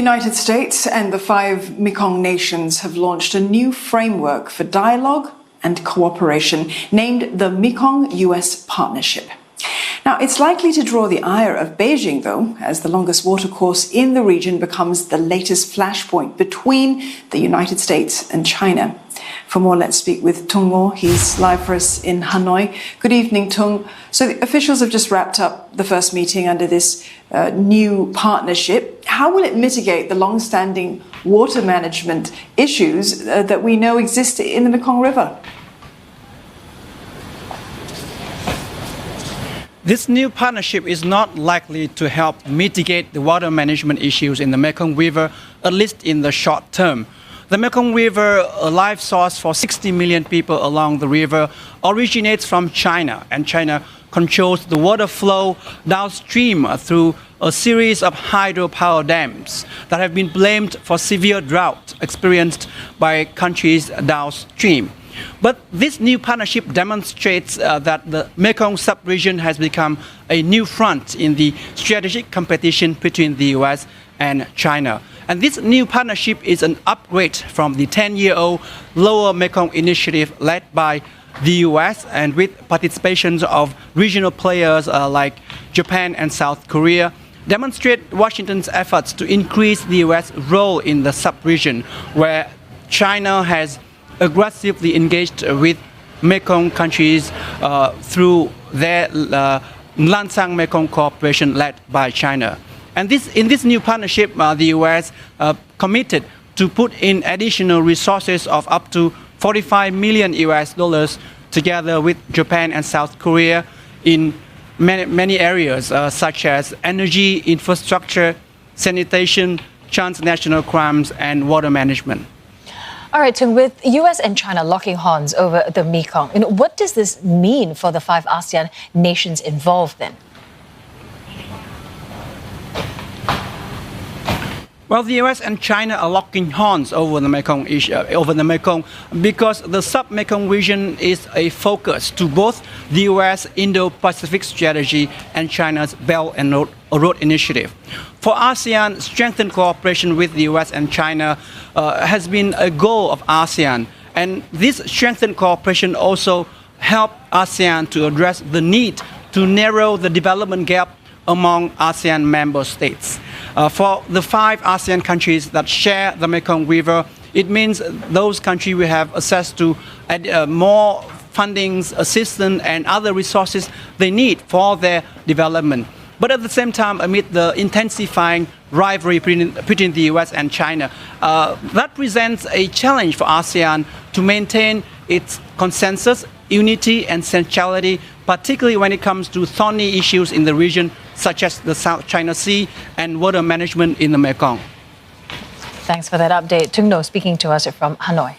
United States and the 5 Mekong nations have launched a new framework for dialogue and cooperation named the Mekong-US Partnership. Now, it's likely to draw the ire of Beijing, though, as the longest watercourse in the region becomes the latest flashpoint between the United States and China. For more, let's speak with Tung Mo. He's live for us in Hanoi. Good evening, Tung. So the officials have just wrapped up the first meeting under this new partnership. How will it mitigate the long-standing water management issues that we know exist in the Mekong River? This new partnership is not likely to help mitigate the water management issues in the Mekong River, at least in the short term. The Mekong River, a life source for 60 million people along the river, originates from China, and China controls the water flow downstream through a series of hydropower dams that have been blamed for severe drought experienced by countries downstream. But this new partnership demonstrates that the Mekong sub-region has become a new front in the strategic competition between the US and China. And this new partnership is an upgrade from the 10-year-old Lower Mekong Initiative led by the US and with participations of regional players like Japan and South Korea, demonstrate Washington's efforts to increase the US role in the sub-region, where China has aggressively engaged with Mekong countries through their Lansang Mekong cooperation led by China. And in this new partnership, the US committed to put in additional resources of up to 45 million US dollars together with Japan and South Korea in many areas such as energy, infrastructure, sanitation, transnational crimes, and water management. All right, so with US and China locking horns over the Mekong, what does this mean for the 5 ASEAN nations involved then? Well, the US and China are locking horns over the Mekong because the sub-Mekong region is a focus to both the US Indo-Pacific strategy and China's Belt and Road Initiative. For ASEAN, strengthened cooperation with the US and China has been a goal of ASEAN, and this strengthened cooperation also helped ASEAN to address the need to narrow the development gap among ASEAN member states. For the 5 ASEAN countries that share the Mekong River, it means those countries will have access to more fundings, assistance, and other resources they need for their development. But at the same time, amid the intensifying rivalry between the US and China, that presents a challenge for ASEAN to maintain its consensus, unity, and centrality, particularly when it comes to thorny issues in the region, such as the South China Sea and water management in the Mekong. Thanks for that update. Tung No speaking to us from Hanoi.